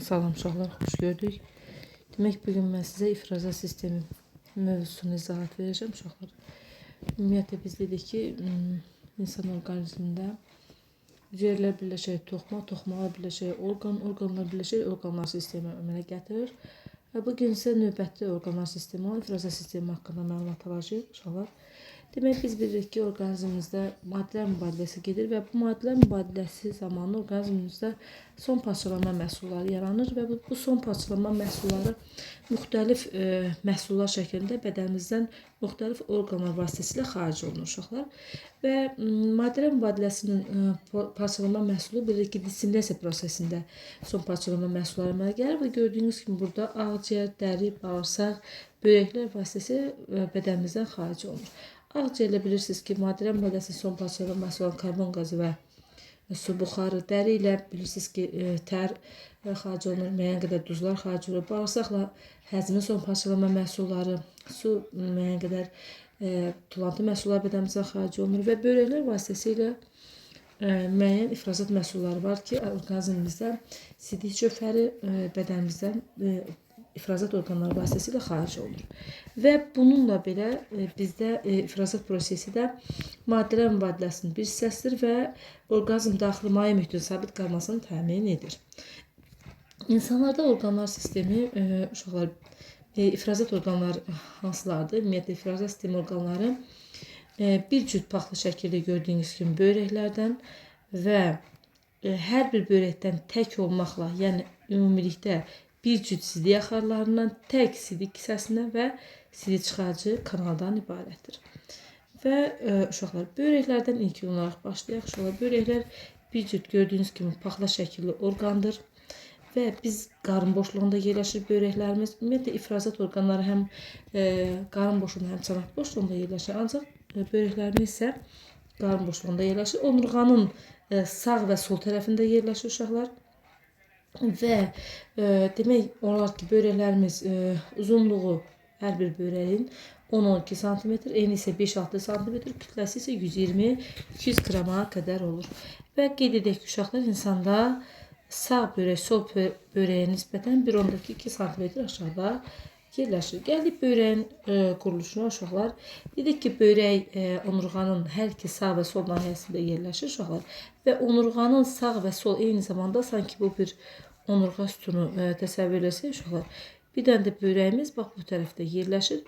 Salam uşaqlar, xoş gördük. Demək, bugün mən sizə ifrazat sistemi mövzusunu izahat verəcəm uşaqlar. Ümumiyyətlə biz dedik ki, insan orqanizmində hüceyrələr birləşərək toxuma, toxumalar birləşərək orqan, orqanlar birləşərək orqanlar sistemi əmələ gətirir. Və bugün isə növbəti orqanlar sistemi olan ifrazat sistemi haqqında məlumat alacağıq uşaqlar. Demək, biz bilirik ki, orqanizmimizdə maddələr mübadiləsi gedir və bu maddələr mübadiləsi zamanı orqanizmimizdə son parçalanma məhsulları yaranır və bu son parçalanma məhsulları müxtəlif məhsullar şəklində bədənimizdən müxtəlif orqanlar vasitəsilə xaric olunur uşaqlar. Və maddələr mübadiləsinin parçalanma məhsulu bilirik ki, disseminasiya prosesində son parçalanma məhsulları əmələ gəlir və gördüyünüz kimi burada ağciyər, dəri, bağırsaq, börəklər vasitəsilə bədənimizdən xaric olunur. Ağciyərlə bilirsiniz ki, maddələr mübadiləsinin son parçalanma məhsulu olan karbon qazı və su buxarı, dəri ilə bilirsiniz ki, tər xaric olunur, müəyyən qədər duzlar xaric olur. Bağırsaqla həzmin son parçalanma məhsulları, su müəyyən qədər tulantı məhsulları bədənimizdən xaric olunur və börəklər vasitəsilə müəyyən ifrazat məhsulları var ki, orqanizmimizdə sidik çöpləri bədənimizdən ifrazat orqanları vasitəsilə xaric olunur. Və bununla belə bizdə ifrazat prosesi də maddələr mübadiləsinin bir hissəsidir və orqanizm daxili maye mühitin sabit qalmasını təmin edir. İnsanlarda orqanlar sistemi, uşaqlar, ifrazat orqanları hansılardır? Ümumiyyətlə, ifrazat sistemi orqanları bir cüt paxlı şəkildə gördüyünüz kimi börəklərdən və hər bir börəkdən tək olmaqla, yəni ümumilikdə bir cüt sidik axarlarından, tək sidik kisəsindən və sidik çıxarıcı kanaldan ibarətdir. Və uşaqlar, börəklərdən ilk olaraq başlayaq. Uşaqlar, börəklər bir cüt gördüyünüz kimi paxla şəkilli orqandır və biz qarın boşluğunda yerləşir börəklərimiz. Ümumiyyətlə, ifrazat orqanları həm qarın boşluğunda, həm çanaq boşluğunda yerləşir. Ancaq börəklərimiz isə qarın boşluğunda yerləşir. Onurğanın sağ və sol tərəfində yerləşir uşaqlar. Və demək olar ki, börəklərimiz uzunluğu hər bir börəyin 10-12 cm, eni isə 5-6 cm, kütləsi isə 120-200 qrama qədər olur. Və qeyd edək ki, uşaqlar, insanda sağ börək, sol börəyə nisbətən 1.2 cm aşağıda yerləşir. Gəldik börəyin quruluşuna uşaqlar. Dedik ki, börək onurğanın hər iki sağ və sol nahiyəsində yerləşir uşaqlar. Və onurğanın sağ və sol eyni zamanda sanki bu bir onurğa sütunu təsəvvür etsək uşaqlar. Bir dənə də börəyimiz bax bu tərəfdə yerləşir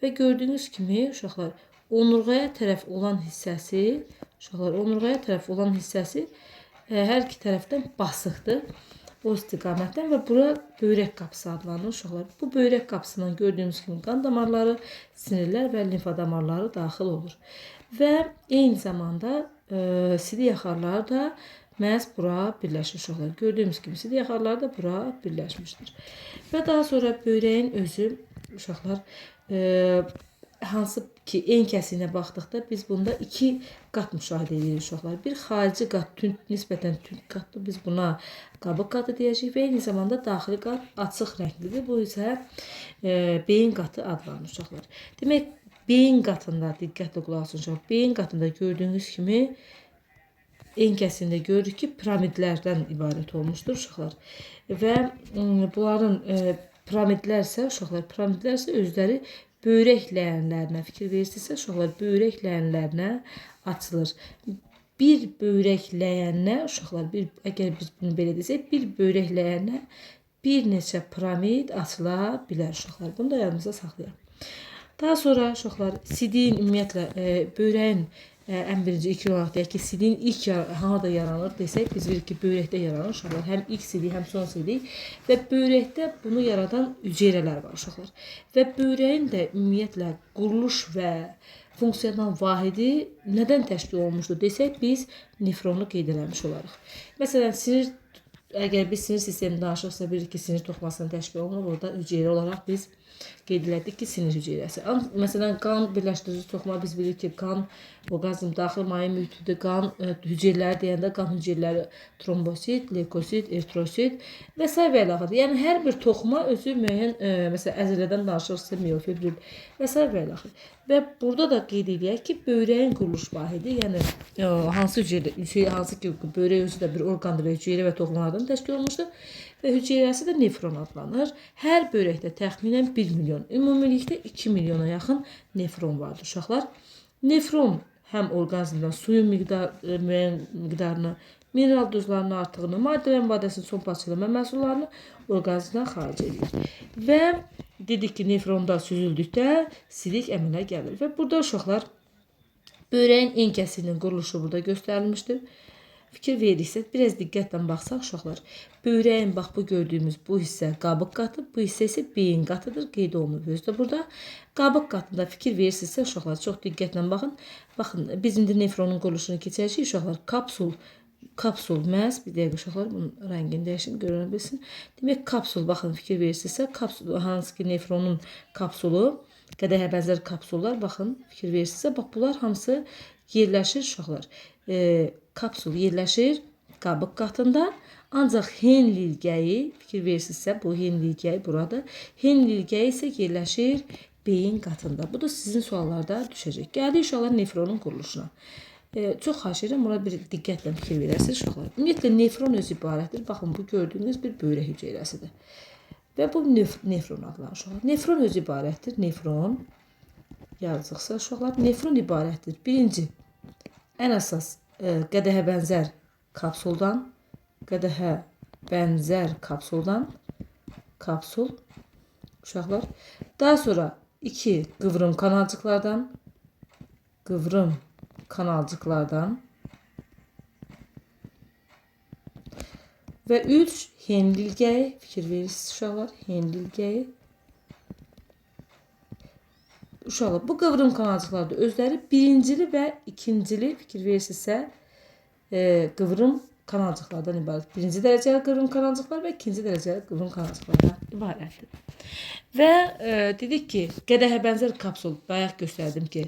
və gördüyünüz kimi uşaqlar, onurğaya tərəf olan hissəsi, uşaqlar, onurğaya tərəf olan hissəsi hər iki tərəfdən basıqdır. O istiqamətdən və bura börək qapısı adlanır uşaqlar. Bu börək qapısından gördüyümüz kimi qan damarları, sinirlər və limfa damarları daxil olur. Və eyni zamanda sidik axarları da məhz bura birləşir uşaqlar. Gördüyümüz kimi sidik axarları da bura birləşmişdir. Və daha sonra börəyin özü uşaqlar hansı ki, en kəsiyinə baxdıqda biz bunda iki qat müşahidə edirik uşaqlar. Bir xarici qat, nisbətən tünd qatdır. Biz buna qabıq qatı deyəcəyik və eyni zamanda daxili qat açıq rənglidir. Bu isə beyin qatı adlanır uşaqlar. Demək, beyin qatında, diqqətlə qulaq asın uşaqlar, beyin qatında gördüyünüz kimi en kəsiyində görürük ki, piramidlərdən ibarət olmuşdur uşaqlar. Və bunların piramidlər isə özləri börək ləyənlərinə, fikir verirsinizsə uşaqlar, börək ləyənlərinə açılır. Bir börək ləyəninə uşaqlar, əgər biz bunu belə desək, bir börək ləyəninə bir neçə piramid açıla bilər uşaqlar. Bunu da yadımıza saxlayaq. Daha sonra uşaqlar, sidiyin ümumiyyətlə börəyin ən birinci ilk olaraq deyək ki, sidiyin ilk harada yaranır desək, biz bilirik ki, börəkdə yaranır uşaqlar. Həm ilk sidik, həm son sidik. Və börəkdə bunu yaradan hüceyrələr var uşaqlar. Və börəyin də ümumiyyətlə quruluş və funksional vahidi nədən təşkil olunmuşdur desək, biz nefronu qeyd eləmiş olarıq. Məsələn, sinir, əgər biz sinir sistemini danışırsa, bilirik ki, sinir toxumasını təşkil olunur. Orada hüceyrə olaraq biz qeyd elədik ki, sinir hüceyrəsi. Məsələn, qan birləşdirici toxuma biz bilirik ki, qan orqanizm daxili maye mühitidir. Qan hüceyrələri deyəndə qan hüceyrələri trombosit, leykosit, eritrosit və s. və ilaxır. Yəni, hər bir toxuma özü müəyyən, məsələn, əzələdən danışırsa, miofibril və s. və ilaxır. Və burada da qeyd edək ki, börəyin quruluş vahidi, yəni hansı hüceyrə, hansı ki, börək özü də bir orqandır və hüceyrə və toxumalardan parçasını təşkil olunmuşdur və hüceyrəsi də nefron adlanır. Hər börekdə təxminən 1 milyon, ümumilikdə 2 milyona yaxın nefron vardır uşaqlar. Nefron həm orqanizmdən suyun müəyyən miqdarını, mineral duzlarının artığını, maddələrin badəsinin son parçalama məhsullarını orqanizmdən xaric edir. Və dedik ki, nefronda süzüldükdə silik əmələ gəlir. Və burada uşaqlar böreğin en kəsiğinin quruluşu burada göstərilmişdir. Fikir verirsə, biraz diqqətlə baxsaq uşaqlar, böreğin bax bu gördüyümüz bu hissə qabıq qatı, bu hissə isə beyin qatıdır. Qeyd olunub özdə burada. Qabıq qatında fikir verirsinizsə uşaqlar, çox diqqətlə baxın. Baxın, biz indi nefronun quruluşunu keçəcəyik uşaqlar. Kapsul məhz, bir dəqiqə uşaqlar, bunun rəngini dəyişin, görünə bilsin. Demək, kapsul, baxın, fikir verirsinizsə, kapsul, hansı ki nefronun kapsulu, qədəhə bənzər kapsullar, baxın, fikir verirsinizsə, bax, bunlar hamısı yerləşir uşaqlar. Kapsul yerləşir qabıq qatında, ancaq Henle ilgəyi, fikir verirsinizsə, bu Henle ilgəyi buradır. Henle ilgəyi isə yerləşir beyin qatında. Bu da sizin suallarda düşəcək. Gəldik uşaqlar nefronun quruluşuna. Çox xahiş edirəm, buna bir diqqətlə fikir verəsiniz uşaqlar. Ümumiyyətlə, nefron özü ibarətdir. Baxın, bu gördüyünüz bir böyrək hüceyrəsidir. Və bu nefron adlanır uşaqlar. Nefron özü ibarətdir. Nefron yazıqsa uşaqlar, nefron ibarətdir. Birinci, ən əsas qədəhə bənzər kapsuldan, kapsul uşaqlar. Daha sonra 2 qıvrım kanalcıklardan və 3 Henle ilgəyi, fikir verirsiniz uşaqlar, Henle ilgəyi. Uşaqlar, bu qıvrım kanalcıqlarda özləri birincili və ikincili, fikir verirsinizsə, qıvrım kanalcıqlardan ibarət. Birinci dərəcəli qıvrım kanalcıqlar və ikinci dərəcəli qıvrım kanalcıqlardan ibarətdir. Və dedik ki, qədəhə bənzər kapsul, bayaq göstərdim ki,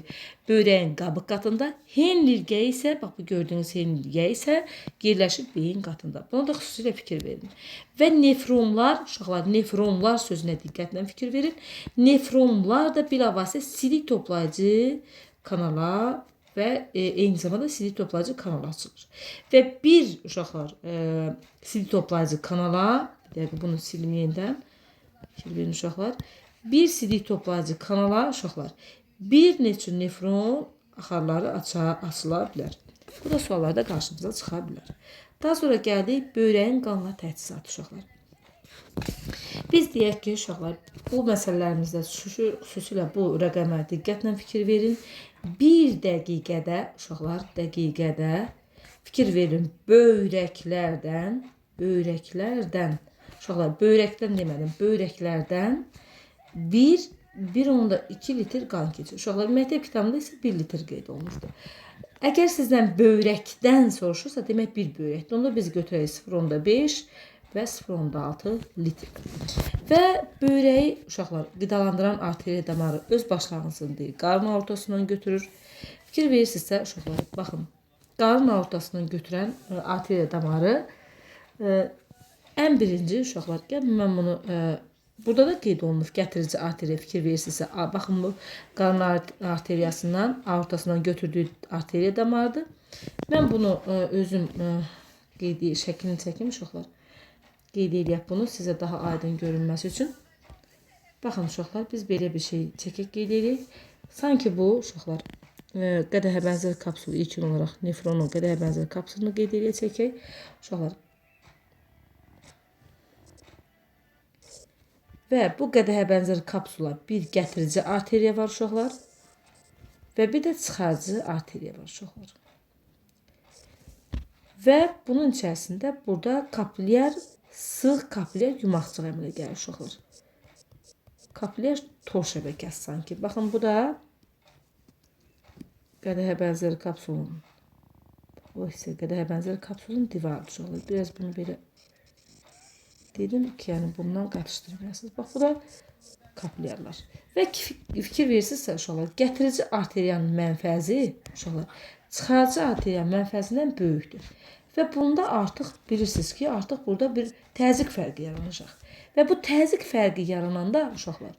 böreğin qabıq qatında, Henle ilgəyi isə, bax bu gördüyünüz Henle ilgəyi isə yerləşir beyin qatında. Buna da xüsusilə fikir verin. Və nefronlar, uşaqlar, nefronlar sözünə diqqətlə fikir verin. Nefronlar da bilavasitə silik toplayıcı kanala və eyni zamanda silik toplayıcı kanala açılır. Və bir uşaqlar silik toplayıcı kanala, bir dəqiqə bunu silim yenidən, fikir verin uşaqlar, bir silik toplayıcı kanala uşaqlar, bir neçə nefron axarları açıla bilər. Bu da suallarda qarşımıza çıxa bilər. Daha sonra gəldik böreğin qanla təchizatı uşaqlar. Biz deyək ki, uşaqlar, bu məsələlərimizdə xüsusilə bu rəqəmə diqqətlə fikir verin. Bir dəqiqədə, uşaqlar, fikir verin, böyrəklərdən, uşaqlar, böyrəkdən demədim, böyrəklərdən 1,2 litr qan keçir. Uşaqlar, məktəb kitabında isə 1 litr qeyd olunmuşdur. Əgər sizdən böyrəkdən soruşursa, demək bir böyrəkdir. Onda biz götürək 0,5 və 0,6 litr. Və böreği uşaqlar qidalandıran arteriya damarı öz başlanğıcını deyil, qarın aortasından götürür. Fikir verirsinizsə uşaqlar, baxın, qarın aortasından götürən arteriya damarı ən birinci uşaqlar, gəlin mən bunu burada da qeyd olunur, gətirici arteriya, fikir verirsinizsə, baxın bu qarın arteriyasından, aortasından götürdüyü arteriya damarıdır. Mən bunu özüm şəklini çəkim uşaqlar. Qeyd edək bunu sizə daha aydın görünməsi üçün. Baxın uşaqlar, biz belə bir şey çəkək qeyd edək. Sanki bu uşaqlar qədəhə bənzər kapsulu ilkin olaraq nefronun qədəhə bənzər kapsulunu qeyd edək çəkək. Uşaqlar. Və bu qədəhə bənzər kapsula bir gətirici arteriya var uşaqlar. Və bir də çıxarıcı arteriya var uşaqlar. Və bunun içərisində burada kapilyar sıx kapilyar yumaqcıq əmələ gəlir uşaqlar. Kapilyar tor şəbəkəsi sanki. Baxın, bu da qədəhə bənzər kapsulun. O isə qədəhə bənzər kapsulun divarı uşaqlar. Biraz bunu belə dedim ki, yəni bundan qarışdırmayasınız. Bax, bu da kapilyarlar. Və fikir verirsinizsə uşaqlar, gətirici arteriyanın mənfəzi uşaqlar, çıxarıcı arteriyanın mənfəzindən böyükdür. Və bunda artıq bilirsiniz ki, artıq burada bir təzyiq fərqi yaranacaq. Və bu təzyiq fərqi yarananda uşaqlar,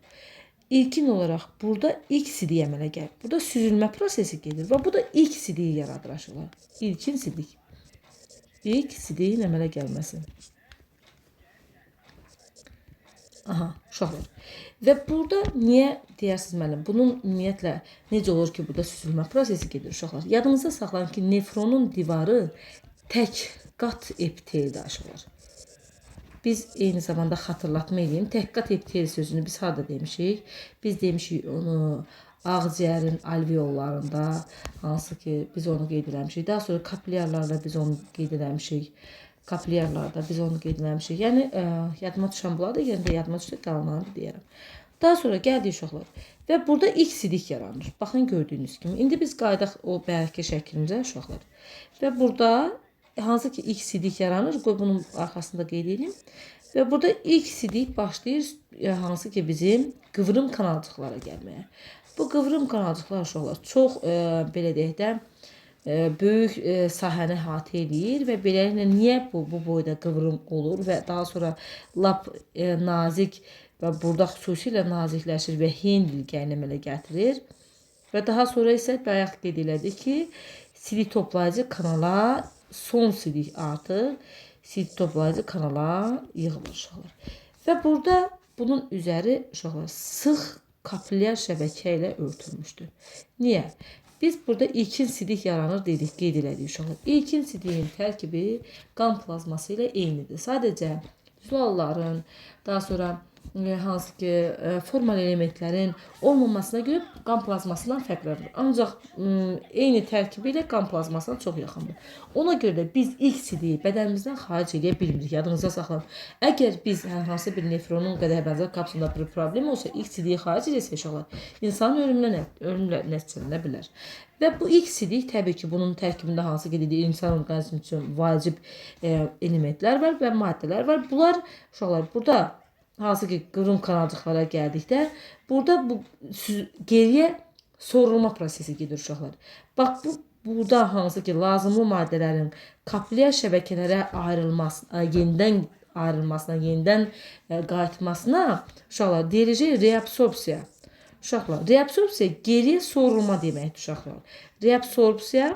ilkin olaraq burada ilk sidik əmələ gəlir. Burada süzülmə prosesi gedir və bu da ilk sidiyi yaradır uşaqlar. İlkin sidik. İlk sidiyin əmələ gəlməsi. Aha, uşaqlar. Və burada niyə deyirsiniz müəllim? Bunun ümumiyyətlə necə olur ki, burada süzülmə prosesi gedir uşaqlar? Yadınızda saxlayın ki, nefronun divarı tək qat epitel daşıyır. Biz eyni zamanda xatırlatma edeyim. Tək qat epitel sözünü biz harda demişik? Biz demişik onu ağciyərin alveollarında, hansı ki biz onu qeyd eləmişik. Daha sonra kapillyarlarda biz onu qeyd eləmişik. Kapillyarlarda biz onu qeyd eləmişik. Yəni yadıma düşən bunlardır, yəni də yadıma düşsə qalanlarını deyərəm. Daha sonra gəldik uşaqlar. Və burada ilk sidik yaranır. Baxın gördüyünüz kimi. İndi biz qaydaq o bəlkə şəklimizə uşaqlar. Və burada hansı ki ilk sidik yaranır, qoy bunun arxasında qeyd edeyim. Və burada ilk sidik başlayır hansı ki bizim qıvrım kanalcıqlara gəlməyə. Bu qıvrım kanalcıqlar uşaqlar çox belə deyək də böyük sahəni əhatə edir və beləliklə niyə bu boyda qıvrım olur və daha sonra lap nazik və burada xüsusilə nazikləşir və Hendl gəlini əmələ gətirir. Və daha sonra isə bayaq qeyd elədik ki, sidik toplayıcı kanala son sidik artıq sidik toplayıcı kanala yığılır uşaqlar. Və burada bunun üzəri uşaqlar sıx kapillyar şəbəkə ilə örtülmüşdür. Niyə? Biz burada ilkin sidik yaranır dedik, qeyd elədik uşaqlar. İlkin sidiyin tərkibi qan plazması ilə eynidir. Sadəcə zülalların, daha sonra hansı ki formal elementlərin olmamasına görə qan plazmasından fərqlənir. Ancaq eyni tərkibi ilə qan plazmasına çox yaxındır. Ona görə də biz ilk sidiyi bədənimizdən xaric edə bilmirik. Yadınızda saxlayın. Əgər biz hər hansı bir nefronun qədəh bənzər kapsulunda bir problem olsa, ilk sidiyi xaric edəsə uşaqlar, insanın ölümlə nəticələnə bilər. Və bu ilk sidik təbii ki, bunun tərkibində hansı ki dediyi insan orqanizmi üçün vacib elementlər var və maddələr var. Bunlar uşaqlar burada hansı ki qıvrım kanalcıqlara gəldikdə burada bu geriyə sorulma prosesi gedir uşaqlar. Bax burada hansı ki lazımlı maddələrin kapillyar şəbəkələrə ayrılmasına, yenidən ayrılmasına, yenidən qayıtmasına uşaqlar deyiləcək reabsorpsiya. Uşaqlar, reabsorpsiya geriyə sorulma deməkdir uşaqlar. Reabsorpsiya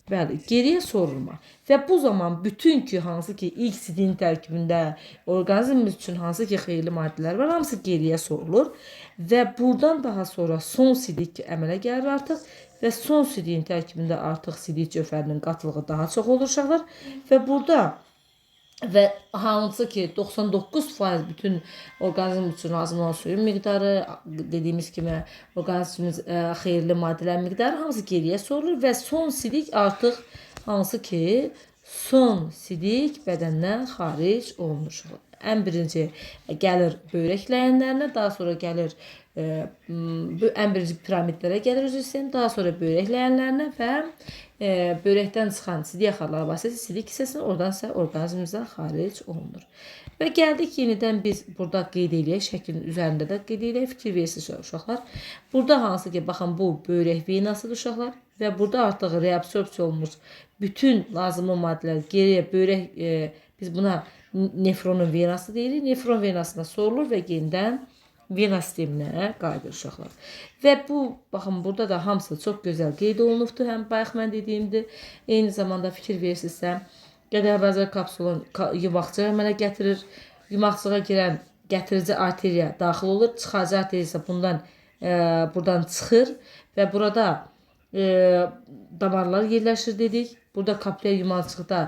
bəli, geriyə sorulma. Və bu zaman bütün ki, hansı ki ilk sidiyin tərkibində orqanizmimiz üçün hansı ki xeyirli maddələr var, hamısı geriyə sorulur. Və buradan daha sonra son sidik əmələ gəlir artıq. Və son sidiyin tərkibində artıq sidik cövhərinin qatılığı daha çox olur uşaqlar. Və burada və hansı ki 99% bütün orqanizm üçün lazım olan suyun miqdarı, dediyimiz kimi orqanizmimiz xeyirli maddələr miqdarı hamısı geriyə sorulur və son sidik artıq hansı ki son sidik bədəndən xaric olunur. Ən birinci gəlir böyrək ləyənlərinə, daha sonra gəlir ən birinci piramidlərə gəlir üzrəsində, daha sonra böyrək ləyənlərinə və böyrəkdən çıxan sidik axarları vasitəsilə sidik hissəsini oradan isə orqanizmimizdən xaric olunur. Və gəldik yenidən biz burada qeyd eləyək, şəklin üzərində də qeyd eləyək, fikir versiniz uşaqlar. Burada hansı ki, baxın bu böyrək venasıdır uşaqlar və burada artıq reabsorpsiya olmuş bütün lazımlı maddələr geriyə böyrək, biz buna nefronun venası deyirik, nefron venasına sorulur və yenidən vena sisteminə qayıdır uşaqlar. Və bu, baxın, burada da hamısı çox gözəl qeyd olunubdur. Həm bayaq mən dediyimdir, eyni zamanda fikir verirsinizsə, qədəh bənzər kapsulun yumaqçığa əmələ gətirir. Yumaqçığa girən gətirici arteriya daxil olur. Çıxarıcı arteriya isə buradan çıxır və burada damarlar yerləşir dedik. Burada kapillyar yumaqçıqda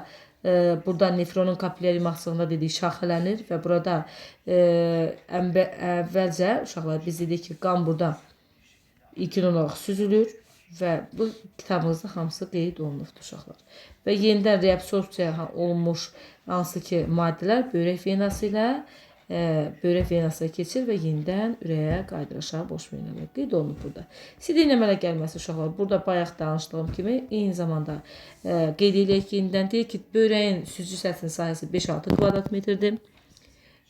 burada nefronun kapillyar yumaqçığında dedik şaxələnir və burada əvvəlcə uşaqlar biz dedik ki, qan burada ilkin olaraq süzülür və bu kitabımızda hamısı qeyd olunubdur uşaqlar. Və yenidən reabsorpsiya olunmuş hansı ki maddələr böyrək venası ilə böyrək venasına keçir və yenidən ürəyə qayıdır aşağı boş venalar qeyd olunub burada. Sidiyin əmələ gəlməsi uşaqlar, burada bayaq danışdığım kimi eyni zamanda qeyd eləyək ki, yenidən deyək ki, böyrəyin süzücü səthinin sahəsi 5-6 kvadrat metrdir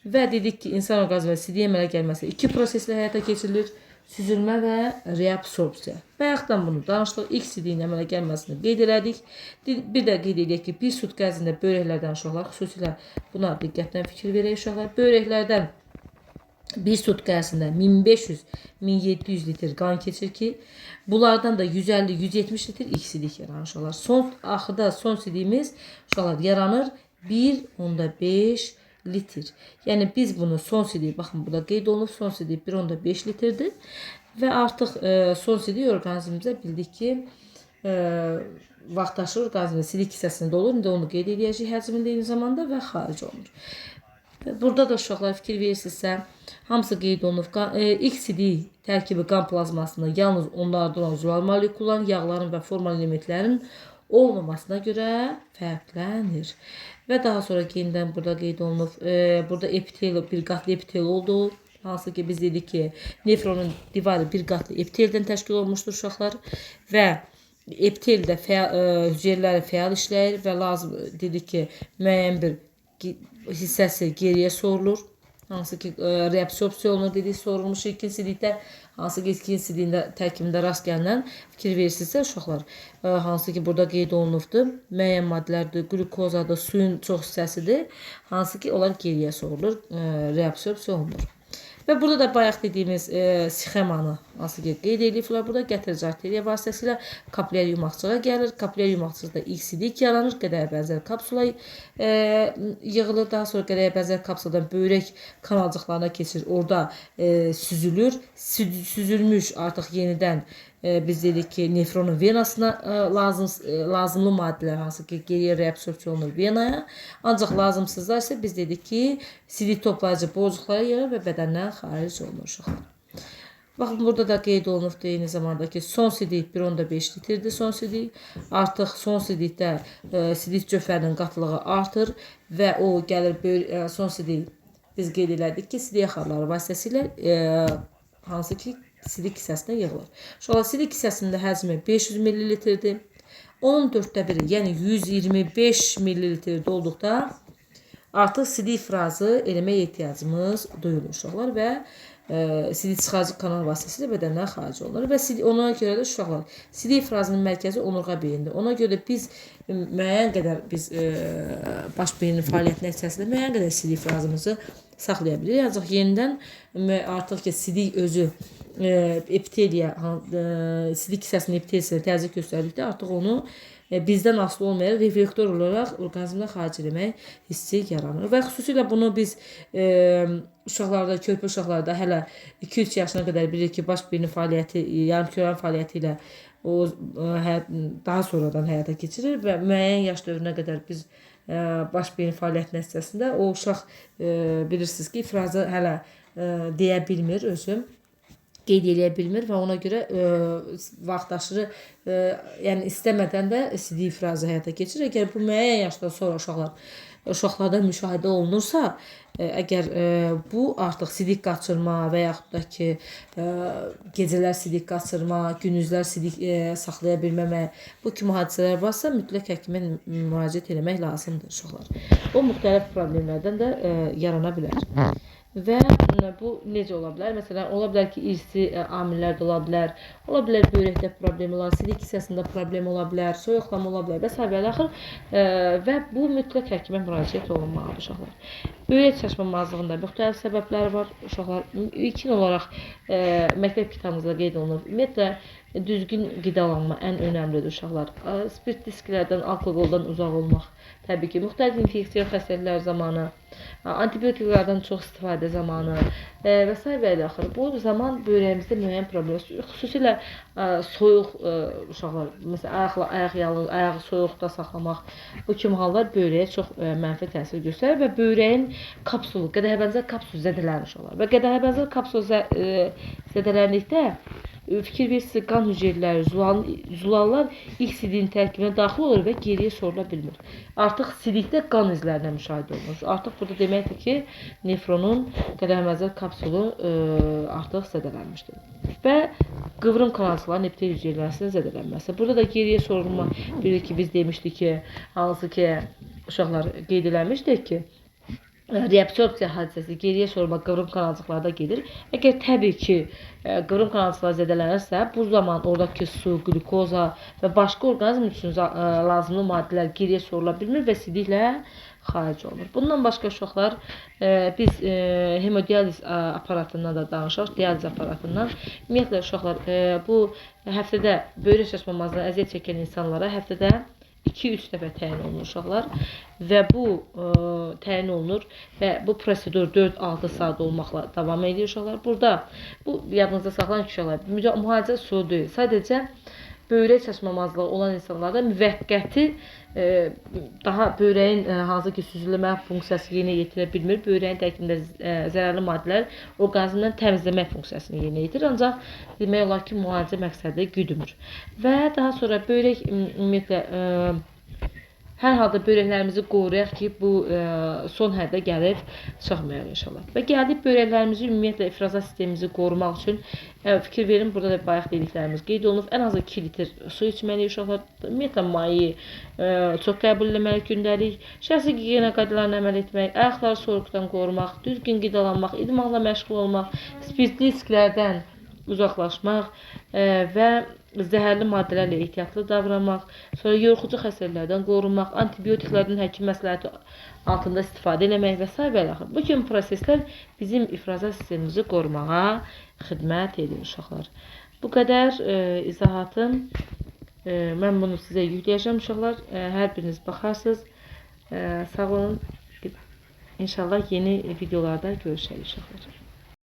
və dedik ki, insan orqanizmində sidiyin əmələ gəlməsi 2 proseslə həyata keçirilir. Süzülmə və reabsorpsiya. Bayaqdan bunu danışdıq. İlk sidiyin əmələ gəlməsini qeyd elədik. Bir də qeyd edək ki, bir sutqa ərzində böyrəklərdən uşaqlar, xüsusilə buna diqqətlə fikir verək uşaqlar. Böyrəklərdən bir sutqa ərzində 1500-1700 litr qan keçir ki, bunlardan da 150-170 litr ilk sidik yaranır uşaqlar. Axırda son sidiyimiz uşaqlar yaranır 1/5 litr. Yəni biz bunu son sidik, baxın burada qeyd olunub, son sidik 1,5 litrdir və artıq son sidik orqanizmimizə bildik ki, vaxtaşırı orqanizmin sidik hissəsində olur. İndi onu qeyd edəcəyik həcmində eyni zamanda və xaric olunur. Burada da uşaqlar fikir verirsinizsə, hamısı qeyd olunub. İlk sidik tərkibi qan plazmasında yalnız onlardan olan zülal moleküllərin, yağların və formal elementlərin olmamasına görə fərqlənir. Və daha sonra yenidən burada qeyd olunub. Burada epitel, bir qatlı epitel oldu. Hansı ki biz dedik ki, nefronun divarı bir qatlı epiteldən təşkil olmuşdur uşaqlar və epitel də hüceyrələri fəal işləyir və lazım dedik ki, müəyyən bir hissəsi geriyə sorulur. Hansı ki reabsorpsiya olunur dedik, sorulmuş ikinci sidikdə, hansı ki ikinci sidiyində tərkibində rast gəlinən fikir verirsinizsə uşaqlar, hansı ki burada qeyd olunubdur, müəyyən maddələrdir, qlukozadır, suyun çox hissəsidir, hansı ki onlar geriyə sorulur, reabsorpsiya olunur. Və burada da bayaq dediyimiz sxemanı hansı ki qeyd ediliblər. Burada gətirici arteriya vasitəsilə kapillər yumaqçığa gəlir. Kapillər yumaqçıqda ilk sidik yaranır. Qədəyə bənzər kapsula yığılır. Daha sonra qədəyə bənzər kapsuladan böyrək kanalcıqlarına keçir. Orada süzülür. Süzülmüş artıq yenidən biz dedik ki, nefronun venasına lazımlı maddələr hansı ki geriyə reabsorpsiya olunur venaya. Ancaq lazımsızlar isə biz dedik ki, sidik toplayıcı bozuqlara yığılır və bədəndən xaric olunur uşaqlar. Baxın, burada da qeyd olunubdur eyni zamanda ki, son sidik 1,5 litrdir son sidik. Artıq son sidikdə sidik cöfərinin qatılığı artır və o gəlir son sidik biz qeyd elədik ki, sidik axarları vasitəsilə hansı ki sidik hissəsinə yığılır. Uşaqlar, sidik hissəsində həcmi 500 ml-dir. Onun 4/1, yəni 125 ml olduqda artıq sidik ifrazı eləməyə ehtiyacımız duyulur uşaqlar və sidik çıxarıcı kanal vasitəsilə bədəndən xaric olunur və ona görə də uşaqlar, sidik ifrazının mərkəzi onurğa beyindir. Ona görə də biz müəyyən qədər baş beyinin fəaliyyəti nəticəsində müəyyən qədər sidik ifrazımızı saxlaya bilirik. Ancaq yenidən artıq ki sidik özü epiteliya, sidik hissəsinin epiteliyasına təzyiq göstərdikdə artıq onu bizdən asılı olmayaraq reflektor olaraq orqanizmdən xaric eləmək hissi yaranır. Və xüsusilə bunu biz uşaqlarda, körpə uşaqlarda hələ 2-3 yaşına qədər bilirik ki, baş beyinin fəaliyyəti, yarımkürənin fəaliyyəti ilə o daha sonradan həyata keçirir və müəyyən yaş dövrünə qədər biz baş beyin fəaliyyəti nəticəsində o uşaq bilirsiniz ki, ifrazı hələ deyə bilmir özü, qeyd eləyə bilmir və ona görə vaxtaşırı, yəni istəmədən də sidik ifrazı həyata keçirir. Əgər bu müəyyən yaşdan sonra uşaqlarda müşahidə olunursa, əgər bu artıq sidik qaçırma və yaxud da ki, gecələr sidik qaçırma, gündüzlər sidik saxlaya bilməmək, bu kimi hadisələr varsa, mütləq həkimə müraciət eləmək lazımdır uşaqlar. O, müxtəlif problemlərdən də yarana bilər. Və bu necə ola bilər? Məsələn, ola bilər ki, irsi amillər də ola bilər. Ola bilər böyrəkdə problem ola, sidik hissəsində problem ola bilər, soyuqlama ola bilər və s. Və bu mütləq həkimə müraciət olunmalıdır uşaqlar. Böyrək çaşmamazlığında müxtəlif səbəbləri var uşaqlar. İlkin olaraq məktəb kitabımızda qeyd olunur. Ümumiyyətlə, düzgün qidalanma ən önəmlidir uşaqlar. Spirt disklərdən, alkoqoldan uzaq olmaq. Təbii ki, müxtəlif infeksiyon xəstəliklər zamanı, antibiotiklərdən çox istifadə zamanı və s. və ilə axır. Bu zaman böyrəyimizdə müəyyən problem, xüsusilə soyuq uşaqlar, məsələn, ayağı soyuqda saxlamaq, bu kimi hallar böyrəyə çox mənfi təsir göstərir və böyrəyin kapsulu, qədəhəbənzər kapsulu zədələnir uşaqlar. Və qədəhəbənzər kapsulu zədələndikdə fikir verirsiniz, qan hüceyrələri, zulallar ilk sidiyin tərkibinə daxil olur və geriyə sorula bilmir. Artıq sidikdə qan izlərinə müşahidə olunur. Artıq burada deməkdir ki, nefronun qədəhəbənzər kapsulu artıq zədələnmişdir. Və qıvrım kanalçıların epitel hüceyrələrinin zədələnməsi. Burada da geriyə sorulma bilir ki, biz demişdik ki, hansı ki, uşaqlar qeyd eləmişdik ki, reabsorpsiya hadisəsi geriyə sorulma qıvrım kanalcıqlarda gedir. Əgər təbii ki, qıvrım kanalcıqlar zədələnirsə, bu zaman oradakı su, glukoza və başqa orqanizm üçün lazımlı maddələr geriyə sorula bilmir və sidiklə xaric olunur. Bundan başqa uşaqlar, biz hemodializ aparatından da danışaq, dializ aparatından. Ümumiyyətlə uşaqlar, bu həftədə böyrək çaşmamazlığına əziyyət çəkən insanlara həftədə 2-3 dəfə təyin olunur uşaqlar və bu təyin olunur və bu prosedur 4-6 saat olmaqla davam edir uşaqlar. Burada bu yadınızda saxlayın ki, uşaqlar, müalicə üsulu deyil. Sadəcə böyrək çaşmamazlığı olan insanlarda müvəqqəti daha böyrəyin hansı ki süzülmə funksiyası yerinə yetirə bilmir. Böyrəyin tərkibində zərərli maddələr orqanizmdən təmizləmək funksiyasını yerinə yetirir. Ancaq demək olar ki, müalicə məqsədi güdümür. Və daha sonra böyrək ümumiyyətlə hər halda böyrəklərimizi qoruyaq ki, bu son həddə gəlib çıxmayaq inşallah. Və gəldik böyrəklərimizi ümumiyyətlə ifrazat sistemimizi qorumaq üçün fikir verin. Burada da bayaq dediklərimiz qeyd olunub. Ən azı 2 litr su içməliyik uşaqlar. Ümumiyyətlə mayi çox qəbul etməliyik gündəlik. Şəxsi gigiyena qaydalarına əməl etmək, ayaqları soyuqdan qorumaq, düzgün qidalanmaq, idmanla məşğul olmaq, spirtli içkilərdən uzaqlaşmaq və zəhərli maddələrlə ehtiyatlı davranmaq, sonra yoluxucu xəstəliklərdən qorunmaq, antibiotiklərdən həkim məsləhəti altında istifadə etmək və s. və s. Bu kimi proseslər bizim ifrazat sistemimizi qorumağa xidmət edir uşaqlar. Bu qədər izahatım. Mən bunu sizə yükləyəcəm uşaqlar. Hər biriniz baxarsınız. Sağ olun. İnşallah yeni videolarda görüşərik uşaqlar.